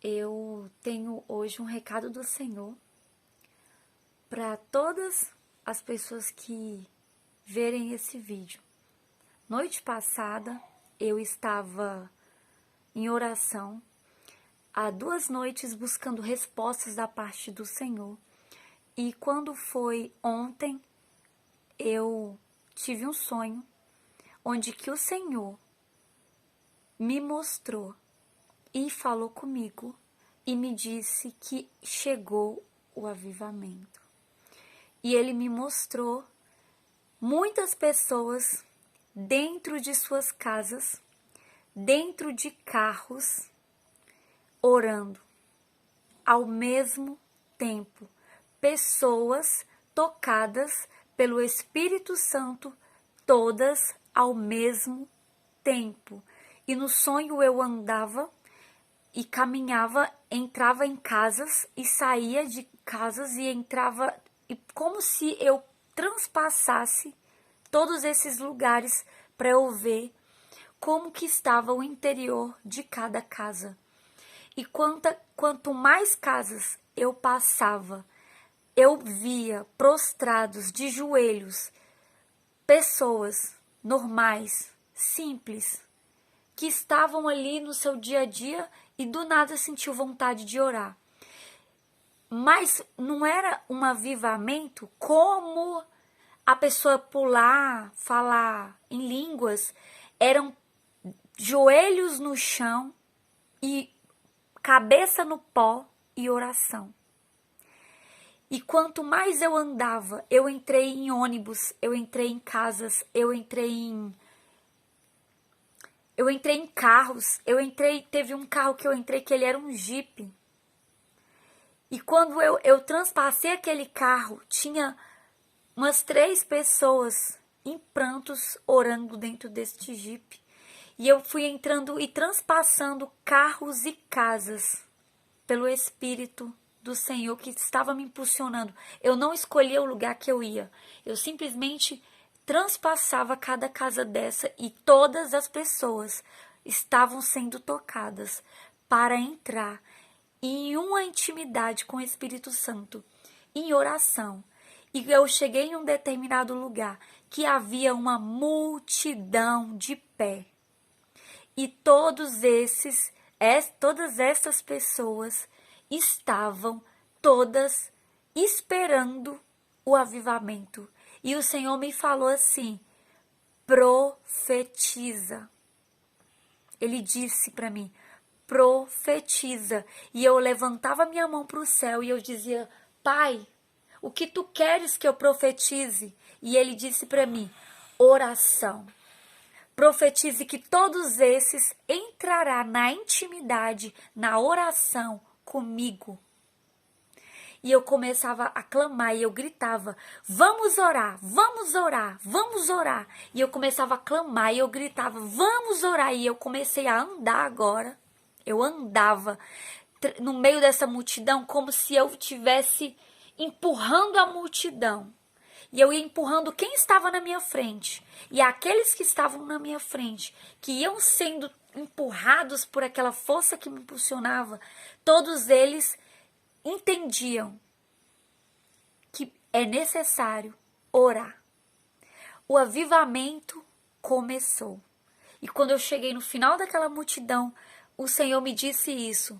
Eu tenho hoje um recado do Senhor para todas as pessoas que verem esse vídeo. Noite passada eu estava em oração, há 2 noites buscando respostas da parte do Senhor. E quando foi ontem, eu tive um sonho onde que o Senhor me mostrou e falou comigo e me disse que chegou o avivamento. E ele me mostrou muitas pessoas dentro de suas casas, dentro de carros, orando ao mesmo tempo. Pessoas tocadas pelo Espírito Santo, todas ao mesmo tempo. E no sonho eu andava e caminhava, entrava em casas e saía de casas e entrava, e como se eu transpassasse todos esses lugares para eu ver como que estava o interior de cada casa. E quanto mais casas eu passava, eu via prostrados de joelhos, pessoas normais, simples, que estavam ali no seu dia a dia e do nada sentiu vontade de orar. Mas não era um avivamento como a pessoa pular, falar em línguas. Eram joelhos no chão e cabeça no pó e oração. E quanto mais eu andava, eu entrei em ônibus, eu entrei em casas, eu entrei em carros, teve um carro que eu entrei que ele era um Jeep. E quando eu transpassei aquele carro, tinha umas 3 pessoas em prantos orando dentro deste Jeep. E eu fui entrando e transpassando carros e casas pelo Espírito do Senhor que estava me impulsionando. Eu não escolhia o lugar que eu ia. Eu simplesmente transpassava cada casa dessa e todas as pessoas estavam sendo tocadas para entrar em uma intimidade com o Espírito Santo, em oração. E eu cheguei em um determinado lugar que havia uma multidão de pé. E todas essas pessoas estavam todas esperando o avivamento. E o Senhor me falou assim: profetiza. Ele disse para mim: profetiza. E eu levantava minha mão para o céu e eu dizia: Pai, o que tu queres que eu profetize? E ele disse para mim: oração. Profetize que todos esses entrará na intimidade, na oração comigo. E eu começava a clamar e eu gritava: vamos orar, vamos orar, vamos orar. E eu começava a clamar e eu gritava: vamos orar. E eu comecei a andar agora. Eu andava no meio dessa multidão como se eu estivesse empurrando a multidão. E eu ia empurrando quem estava na minha frente. E aqueles que estavam na minha frente, que iam sendo empurrados por aquela força que me impulsionava, todos eles entendiam que é necessário orar. O avivamento começou. E quando eu cheguei no final daquela multidão, o Senhor me disse isso: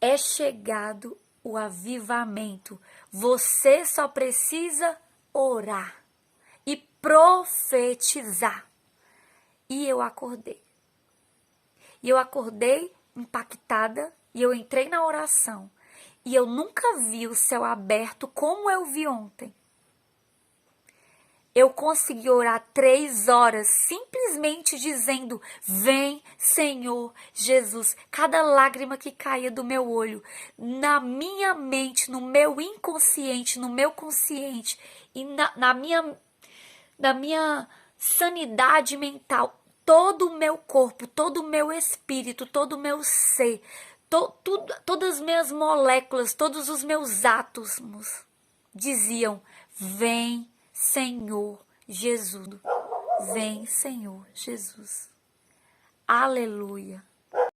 é chegado o avivamento. Você só precisa orar e profetizar. E eu acordei. E eu acordei impactada e eu entrei na oração. E eu nunca vi o céu aberto como eu vi ontem. Eu consegui orar 3 horas, simplesmente dizendo: vem, Senhor Jesus. Cada lágrima que caía do meu olho, na minha mente, no meu inconsciente, no meu consciente e na minha sanidade mental, todo o meu corpo, todo o meu espírito, todo o meu ser, todas as minhas moléculas, todos os meus átomos diziam: vem, Senhor Jesus. Vem, Senhor Jesus. Aleluia.